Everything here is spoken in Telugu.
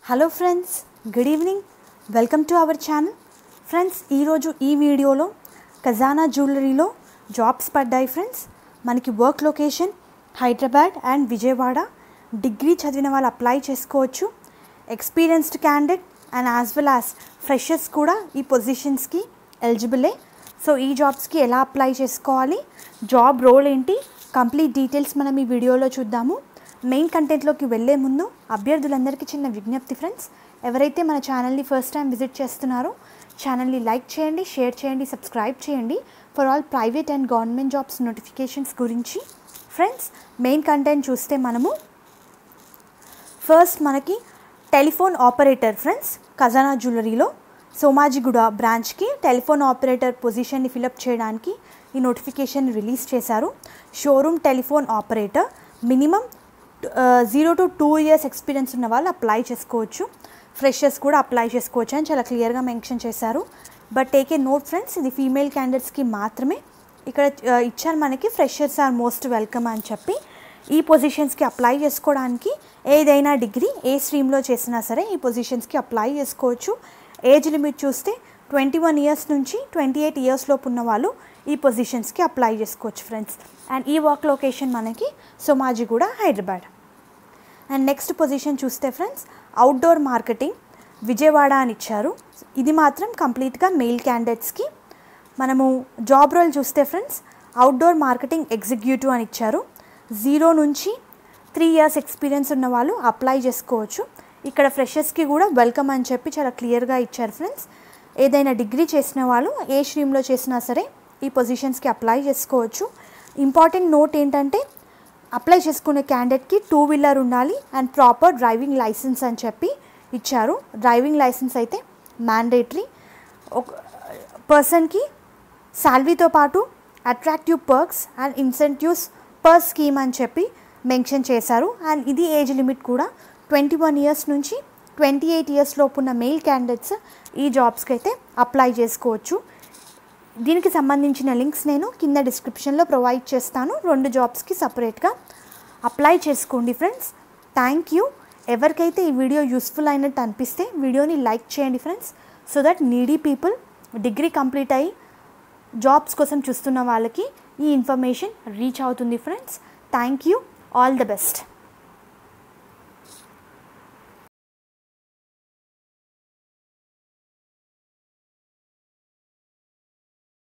Hello friends, good evening. Welcome to our channel. Friends, ఈరోజు ఈ వీడియోలో ఖజానా జ్యువెలరీలో జాబ్స్ పడ్డాయి. ఫ్రెండ్స్, మనకి work location Hyderabad and Vijayawada. Degree చదివిన వాళ్ళు అప్లై చేసుకోవచ్చు. Experienced candidate and as well as freshers కూడా ఈ పొజిషన్స్కి ఎలిజిబులే. సో ఈ జాబ్స్కి ఎలా అప్లై చేసుకోవాలి, జాబ్ రోల్ ఏంటి, కంప్లీట్ డీటెయిల్స్ మనం ఈ వీడియోలో చూద్దాము. మెయిన్ కంటెంట్లోకి వెళ్ళే ముందు అభ్యర్థులందరికీ చిన్న విజ్ఞప్తి ఫ్రెండ్స్. ఎవరైతే మన ఛానల్ని ఫస్ట్ టైం విజిట్ చేస్తున్నారో ఛానల్ని లైక్ చేయండి, షేర్ చేయండి, సబ్స్క్రైబ్ చేయండి for all private and government jobs notifications గురించి. ఫ్రెండ్స్, మెయిన్ కంటెంట్ చూస్తే మనము ఫస్ట్ మనకి టెలిఫోన్ ఆపరేటర్. ఫ్రెండ్స్, ఖజానా జ్యువెలరీలో సోమాజిగూడ బ్రాంచ్కి టెలిఫోన్ ఆపరేటర్ పొజిషన్ని ఫిలప్ చేయడానికి ఈ నోటిఫికేషన్ రిలీజ్ చేశారు. Showroom telephone operator minimum 0 to 2 years experience ఉన్న వాళ్ళు అప్లై చేసుకోవచ్చు. ఫ్రెషర్స్ కూడా అప్లై చేసుకోవచ్చు అని చాలా క్లియర్గా మెన్షన్ చేశారు. But take a note friends, ఇది ఫీమేల్ క్యాండిడేట్స్కి మాత్రమే. ఇక్కడ ఇచ్చారు మనకి ఫ్రెషర్స్ ఆర్ మోస్ట్ వెల్కమ్ అని చెప్పి. ఈ పొజిషన్స్కి అప్లై చేసుకోవడానికి ఏదైనా డిగ్రీ ఏ స్ట్రీమ్లో చేసినా సరే ఈ పొజిషన్స్కి అప్లై చేసుకోవచ్చు. ఏజ్ లిమిట్ చూస్తే 21 years నుంచి 28 years లోపు ఉన్న వాళ్ళు ఈ పొజిషన్స్కి అప్లై చేసుకోవచ్చు ఫ్రెండ్స్. అండ్ ఈ వర్క్ లొకేషన్ మనకి Somajiguda, Hyderabad. And next position చూస్తే ఫ్రెండ్స్, అవుట్డోర్ మార్కెటింగ్ విజయవాడ అని ఇచ్చారు. ఇది మాత్రం కంప్లీట్గా మెయిల్ క్యాండిడేట్స్కి. మనము జాబ్ రోల్ చూస్తే ఫ్రెండ్స్, అవుట్డోర్ మార్కెటింగ్ ఎగ్జిక్యూటివ్ అని ఇచ్చారు. 0 నుంచి 3 years ఎక్స్పీరియన్స్ ఉన్న వాళ్ళు అప్లై చేసుకోవచ్చు. ఇక్కడ ఫ్రెషర్స్కి కూడా వెల్కమ్ అని చెప్పి చాలా క్లియర్గా ఇచ్చారు ఫ్రెండ్స్. ఏదైనా డిగ్రీ చేసిన వాళ్ళు ఏ స్ట్రీమ్లో చేసినా సరే ఈ పొజిషన్స్కి అప్లై చేసుకోవచ్చు. ఇంపార్టెంట్ నోట్ ఏంటంటే, అప్లై చేసుకునే క్యాండిడేట్కి 2-wheeler ఉండాలి అండ్ ప్రాపర్ డ్రైవింగ్ లైసెన్స్ అని చెప్పి ఇచ్చారు. డ్రైవింగ్ లైసెన్స్ అయితే మ్యాండేటరీ. ఒక పర్సన్కి శాలరీతో పాటు attractive perks and incentives per scheme అని చెప్పి మెన్షన్ చేశారు. అండ్ ఇది ఏజ్ లిమిట్ కూడా 21 years నుంచి 28 years లోపు ఉన్న మెయిల్ క్యాండిడేట్స్ ఈ జాబ్స్కి అయితే అప్లై చేసుకోవచ్చు. దీనికి సంబంధించిన లింక్స్ నేను కింద డిస్క్రిప్షన్లో ప్రొవైడ్ చేస్తాను. 2 జాబ్స్కి సపరేట్గా అప్లై చేసుకోండి ఫ్రెండ్స్. Thank you. ఎవరికైతే ఈ వీడియో యూస్ఫుల్ అయినట్టు అనిపిస్తే వీడియోని లైక్ చేయండి friends, so that needy people, degree complete అయ్యి జాబ్స్ కోసం చూస్తున్న వాళ్ళకి ఈ ఇన్ఫర్మేషన్ రీచ్ అవుతుంది friends. Thank you. All the best.